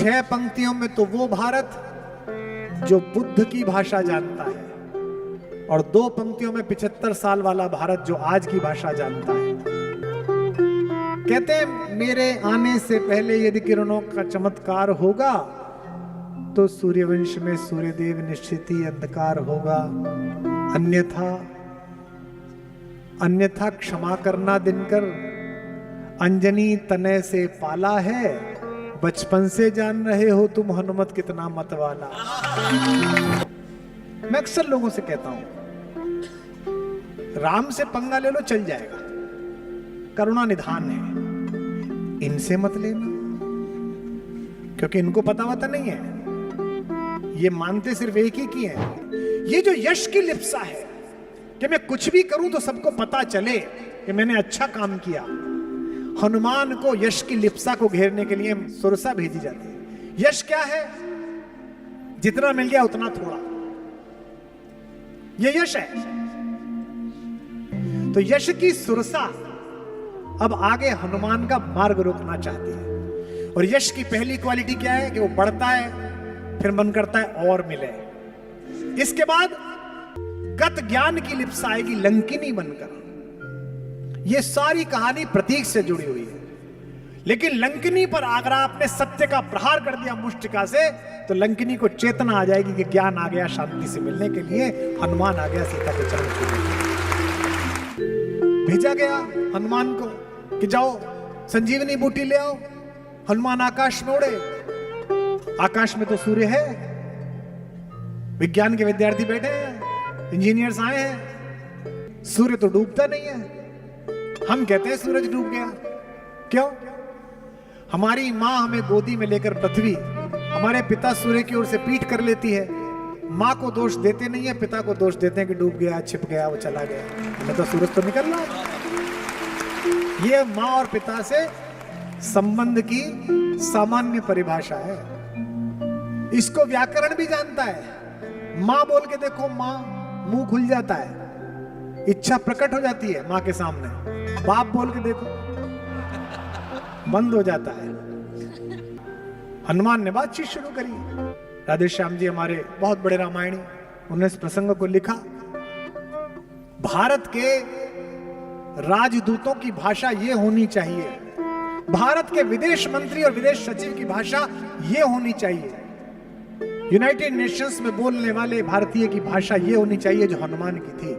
6 पंक्तियों में तो वो भारत जो बुद्ध की भाषा जानता है, और 2 पंक्तियों में 75 साल वाला भारत जो आज की भाषा जानता है। कहते हैं मेरे आने से पहले यदि किरणों का चमत्कार होगा तो सूर्यवंश में सूर्यदेव निश्चित ही अंधकार होगा, अन्यथा क्षमा करना दिनकर, अंजनी तनय से पाला है, बचपन से जान रहे हो तुम हनुमत कितना मतवाला। मैं अक्सर लोगों से कहता हूं राम से पंगा ले लो चल जाएगा, करुणा निधान है, इनसे मत लेना, क्योंकि इनको पता वता नहीं है, ये मानते सिर्फ एक ही की है। ये जो यश की लिप्सा है कि मैं कुछ भी करूं तो सबको पता चले कि मैंने अच्छा काम किया, हनुमान को यश की लिप्सा को घेरने के लिए सुरसा भेजी जाती है। यश क्या है? जितना मिल गया उतना थोड़ा, ये यश है। तो यश की सुरसा अब आगे हनुमान का मार्ग रोकना चाहती है। और यश की पहली क्वालिटी क्या है कि वो बढ़ता है, फिर मन करता है और मिले। इसके बाद गत ज्ञान की लिप्सा आएगी लंकिनी बनकर। यह सारी कहानी प्रतीक से जुड़ी हुई है, लेकिन लंकिनी पर अगर आपने सत्य का प्रहार कर दिया मुष्टिका से, तो लंकिनी को चेतना आ जाएगी कि ज्ञान आ गया शांति से मिलने के लिए, हनुमान आ गया सीता के चरण छूने। भेजा गया हनुमान को कि जाओ संजीवनी बूटी ले आओ। हनुमान आकाश में उड़े, आकाश में तो सूर्य है, विज्ञान के विद्यार्थी बैठे हैं, इंजीनियर्स आए हैं, सूर्य तो डूबता नहीं है। हम कहते हैं सूरज डूब गया, क्यों? हमारी मां हमें गोदी में लेकर पृथ्वी, हमारे पिता सूर्य की ओर से पीठ कर लेती है। मां को दोष देते नहीं है, पिता को दोष देते हैं कि डूब गया, छिप गया, वो चला गया, हमें तो सूरज तो निकल रहा। ये मां और पिता से संबंध की सामान्य परिभाषा है, इसको व्याकरण भी जानता है। मां बोल के देखो, मां मुंह खुल जाता है, इच्छा प्रकट हो जाती है मां के सामने। बाप बोल के देखो, बंद हो जाता है। हनुमान ने बातचीत शुरू करी। राधे श्याम जी हमारे बहुत बड़े रामायणी, उन्होंने इस प्रसंग को लिखा। भारत के राजदूतों की भाषा ये होनी चाहिए, भारत के विदेश मंत्री और विदेश सचिव की भाषा ये होनी चाहिए, यूनाइटेड नेशंस में बोलने वाले भारतीय की भाषा ये होनी चाहिए जो हनुमान की थी।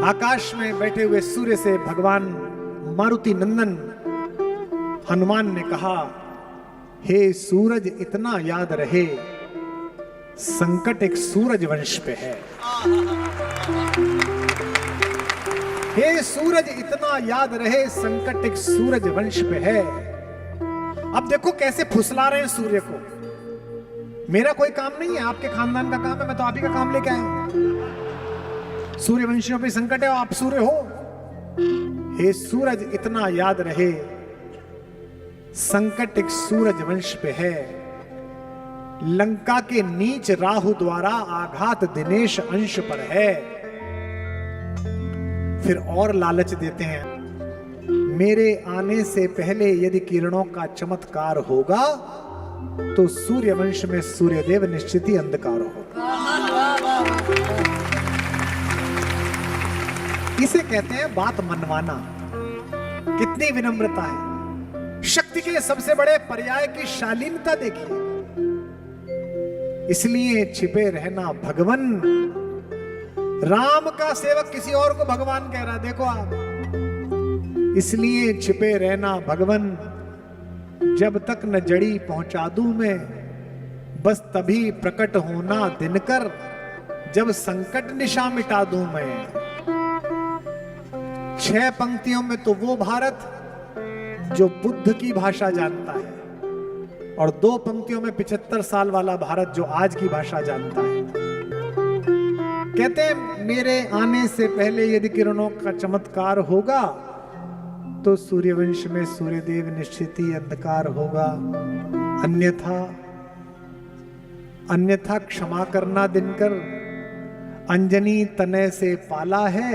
आकाश में बैठे हुए सूर्य से भगवान मारुति नंदन हनुमान ने कहा, हे सूरज इतना याद रहे, संकट एक सूरज वंश पे है। हे सूरज इतना याद रहे, संकट एक सूरज वंश पे है। अब देखो कैसे फुसला रहे हैं सूर्य को। मेरा कोई काम नहीं है, आपके खानदान का काम है, मैं तो आप ही का काम लेके आया। सूर्यवंशियों पे संकट है, आप सूर्य हो। हे सूरज इतना याद रहे, संकट एक सूरज वंश पे है। लंका के नीच राहु द्वारा आघात दिनेश अंश पर है। फिर और लालच देते हैं, मेरे आने से पहले यदि किरणों का चमत्कार होगा तो सूर्यवंश में सूर्यदेव निश्चित ही अंधकार होगा। इसे कहते हैं बात मनवाना। कितनी विनम्रता है। शक्ति के सबसे बड़े पर्याय की शालीनता देखिए। इसलिए छिपे रहना भगवन। राम का सेवक किसी और को भगवान कह रहा, देखो आप। इसलिए छिपे रहना भगवन, जब तक न जड़ी पहुंचा दूं मैं, बस तभी प्रकट होना दिनकर, जब संकट निशा मिटा दूं मैं। 6 पंक्तियों में तो वो भारत जो बुद्ध की भाषा जानता है, और 2 पंक्तियों में 75 साल वाला भारत जो आज की भाषा जानता है। कहते हैं मेरे आने से पहले यदि किरणों का चमत्कार होगा तो सूर्यवंश में सूर्यदेव निश्चित ही अंधकार होगा, अन्यथा क्षमा करना दिनकर, अंजनी तनय से पाला है,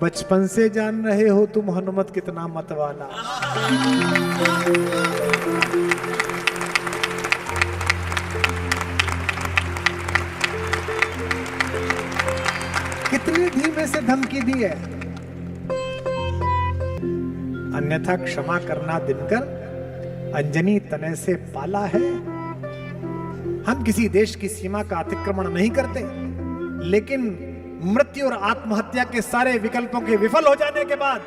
बचपन से जान रहे हो तुम हनुमत कितना मतवाला। से धमकी दी है, अन्यथा क्षमा करना दिनकर अंजनी तने से पाला है। हम किसी देश की सीमा का अतिक्रमण नहीं करते, लेकिन मृत्यु और आत्महत्या के सारे विकल्पों के विफल हो जाने के बाद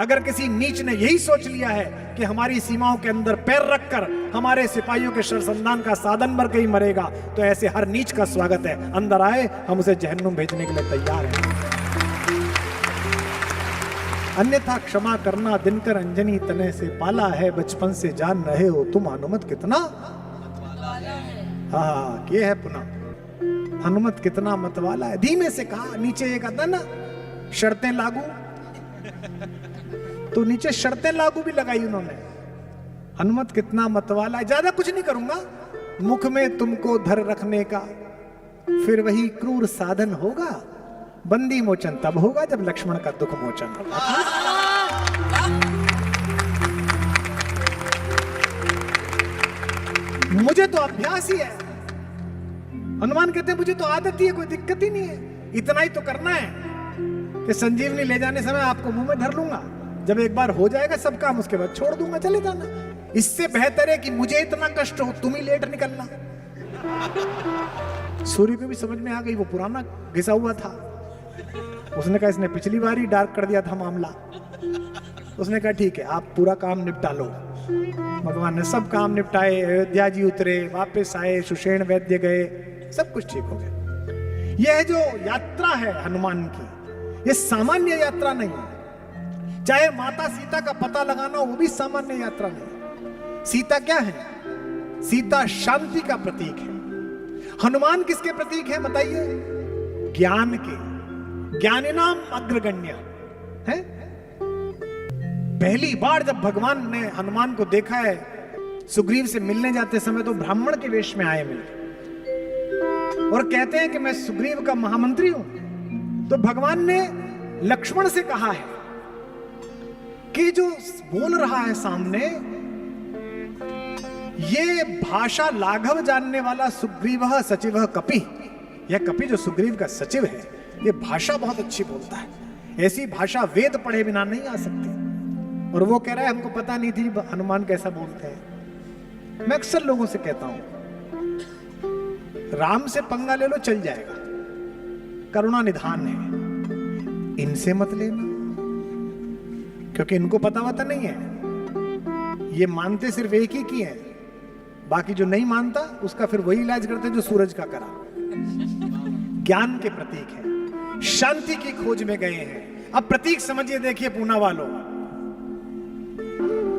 अगर किसी नीच ने यही सोच लिया है कि हमारी सीमाओं के अंदर पैर रखकर हमारे सिपाहियों के शरसंधान का साधन बन के ही मरेगा, तो ऐसे हर नीच का स्वागत है, अंदर आए, हम उसे जहन्नुम भेजने के लिए तैयार हैं। अन्यथा क्षमा करना दिनकर अंजनी तने से पाला है, बचपन से जान रहे हो तुम हनुमत कितना। हाँ, ये है पुनः हनुमत कितना मतवाला है। धीमे से कहा, नीचे एक आता ना शर्तें लागू, तो नीचे शर्तें लागू भी लगाई उन्होंने। हनुमत कितना मतवाला है, ज्यादा कुछ नहीं करूंगा, मुख में तुमको धर रखने का फिर वही क्रूर साधन होगा, बंदी मोचन तब होगा जब लक्ष्मण का दुख मोचन होगा। मुझे तो अभ्यास ही है, हनुमान कहते हैं मुझे तो आदत ही है, कोई दिक्कत ही नहीं है, इतना ही तो करना है कि संजीवनी ले जाने समय आपको मुंह में धर लूंगा, जब एक बार हो जाएगा सब काम उसके बाद छोड़ दूंगा, चले जाना। इससे बेहतर है कि मुझे इतना कष्ट हो, तुम ही लेट निकलना। सूर्य को भी समझ में आ गई, वो पुराना घिसा हुआ था, उसने कहा इसने पिछली बार ही डार्क कर दिया था मामला, उसने कहा ठीक है आप पूरा काम निपटा लो। भगवान ने सब काम निपटाए, अयोध्या जी उतरे, वापस आए, सुषेण वैद्य गए, सब कुछ ठीक हो गया। यह जो यात्रा है हनुमान की, यह सामान्य यात्रा नहीं है। चाहे माता सीता का पता लगाना हो, वो भी सामान्य यात्रा नहीं। सीता क्या है? सीता शांति का प्रतीक है। हनुमान किसके प्रतीक है बताइए? ज्ञान के, ज्ञानिनाम अग्रगण्य है। पहली बार जब भगवान ने हनुमान को देखा है, सुग्रीव से मिलने जाते समय तो ब्राह्मण के वेश में आए मिलते, और कहते हैं कि मैं सुग्रीव का महामंत्री हूं। तो भगवान ने लक्ष्मण से कहा है कि जो बोल रहा है सामने, ये भाषा लाघव जानने वाला सुग्रीव सचिव कपि, यह कपि जो सुग्रीव का सचिव है, ये भाषा बहुत अच्छी बोलता है, ऐसी भाषा वेद पढ़े बिना नहीं आ सकती। और वो कह रहा है हमको पता नहीं थी हनुमान कैसा बोलते हैं। मैं अक्सर लोगों से कहता हूं, राम से पंगा ले लो चल जाएगा, करुणा निधान है, इनसे मत लेना, क्योंकि इनको पता वता नहीं है, ये मानते सिर्फ एक ही की है, बाकी जो नहीं मानता उसका फिर वही इलाज करते जो सूरज का करा। ज्ञान के प्रतीक है, शांति की खोज में गए हैं। अब प्रतीक समझिए, देखिए पूना वालों,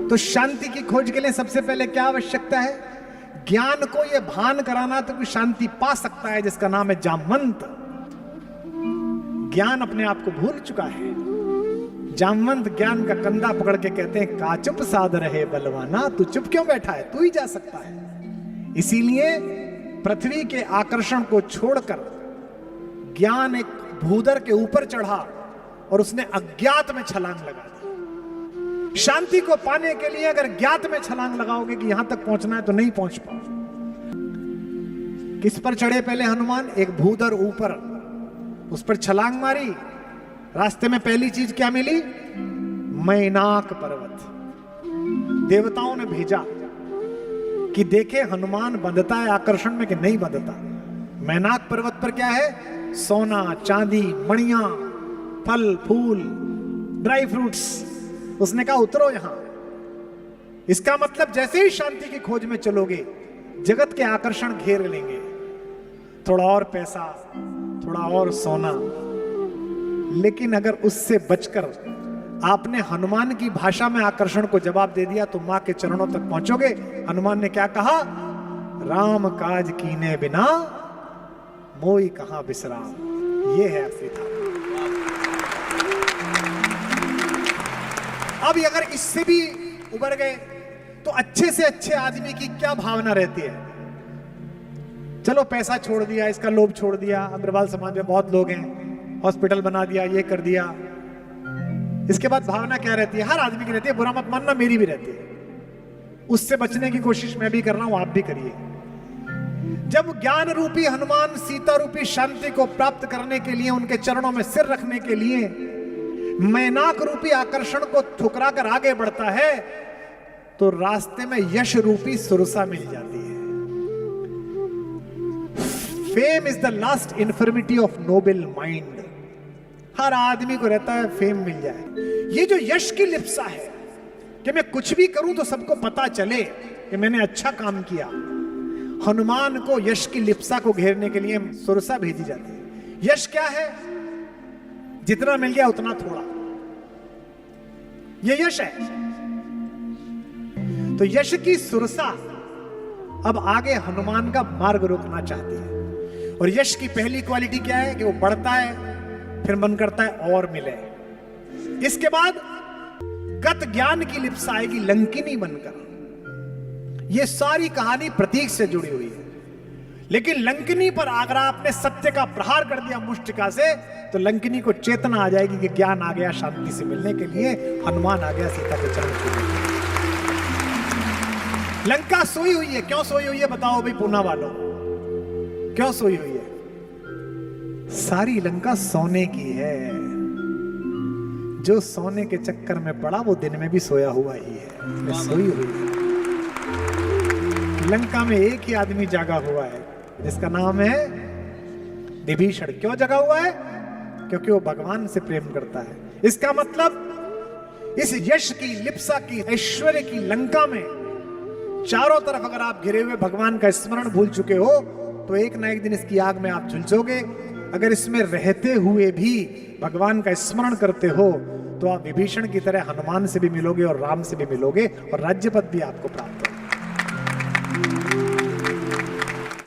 तो शांति की खोज के लिए सबसे पहले क्या आवश्यकता है? ज्ञान को यह भान कराना तो कोई शांति पा सकता है जिसका नाम है जामवंत। ज्ञान अपने आप को भूल चुका है। जामवंत ज्ञान का कंधा पकड़ के कहते हैं का चुप साध रहे बलवाना, तू चुप क्यों बैठा है, तू ही जा सकता है। इसीलिए पृथ्वी के आकर्षण को छोड़कर ज्ञान एक भूदर के ऊपर चढ़ा और उसने अज्ञात में छलांग लगा दी। शांति को पाने के लिए अगर ज्ञात में छलांग लगाओगे कि यहां तक पहुंचना है तो नहीं पहुंच पाओगे। किस पर चढ़े पहले हनुमान? एक भूदर ऊपर, उस पर छलांग मारी। रास्ते में पहली चीज क्या मिली? मैनाक पर्वत। देवताओं ने भेजा कि देखे हनुमान बंधता है आकर्षण में कि नहीं बंधता। मैनाक पर्वत पर क्या है? सोना, चांदी, मणियां, फल फूल, ड्राई फ्रूट्स। उसने कहा उतरो यहां। इसका मतलब जैसे ही शांति की खोज में चलोगे, जगत के आकर्षण घेर लेंगे। थोड़ा और पैसा, थोड़ा और सोना, लेकिन अगर उससे बचकर आपने हनुमान की भाषा में आकर्षण को जवाब दे दिया तो मां के चरणों तक पहुंचोगे। हनुमान ने क्या कहा? राम काज कीने बिना मोई कहां विश्राम। ये है असली था। अब अगर इससे भी उबर गए तो अच्छे से अच्छे आदमी की क्या भावना रहती है? चलो पैसा छोड़ दिया, इसका लोभ छोड़ दिया, अग्रवाल समाज में बहुत लोग हैं, हॉस्पिटल बना दिया, ये कर दिया, इसके बाद भावना क्या रहती है? हर आदमी की रहती है, बुरा मत मानना, मेरी भी रहती है। उससे बचने की कोशिश मैं भी कर रहा हूं, आप भी करिए। जब ज्ञान रूपी हनुमान सीता रूपी शांति को प्राप्त करने के लिए उनके चरणों में सिर रखने के लिए मैनाक रूपी आकर्षण को ठुकरा कर आगे बढ़ता है, तो रास्ते में यश रूपी सुरसा मिल जाती है। Fame is the last infirmity of noble mind. हर आदमी को रहता है फेम मिल जाए। ये जो यश की लिप्सा है कि मैं कुछ भी करूं तो सबको पता चले कि मैंने अच्छा काम किया, हनुमान को यश की लिप्सा को घेरने के लिए सुरसा भेजी जाती है। यश क्या है? जितना मिल गया उतना थोड़ा, ये यश है। तो यश की सुरसा अब आगे हनुमान का मार्ग रोकना चाहती है। और यश की पहली क्वालिटी क्या है कि वो बढ़ता है, फिर मन करता है और मिले। इसके बाद गत ज्ञान की लिप्सा आएगी लंकिनी बनकर। यह सारी कहानी प्रतीक से जुड़ी हुई है। लेकिन लंकिनी पर अगर आपने सत्य का प्रहार कर दिया मुष्टिका से, तो लंकिनी को चेतना आ जाएगी कि ज्ञान आ गया शांति से मिलने के लिए, हनुमान आ गया सीता के चरण के लिए। लंका सोई हुई है। क्यों सोई हुई है बताओ भाई पूना वालों, क्यों सोई हुई है? सारी लंका सोने की है। जो सोने के चक्कर में पड़ा वो दिन में भी सोया हुआ ही है, सोई हुई है। लंका में एक ही आदमी जागा हुआ है जिसका नाम है विभीषण। क्यों जगा हुआ है? क्योंकि वो भगवान से प्रेम करता है। इसका मतलब इस यश की लिप्सा की ऐश्वर्य की लंका में चारों तरफ अगर आप घिरे हुए भगवान का स्मरण भूल चुके हो, तो एक ना एक दिन इसकी आग में आप झुलसोगे। अगर इसमें रहते हुए भी भगवान का स्मरण करते हो, तो आप विभीषण की तरह हनुमान से भी मिलोगे और राम से भी मिलोगे और राज्य पद भी आपको प्राप्त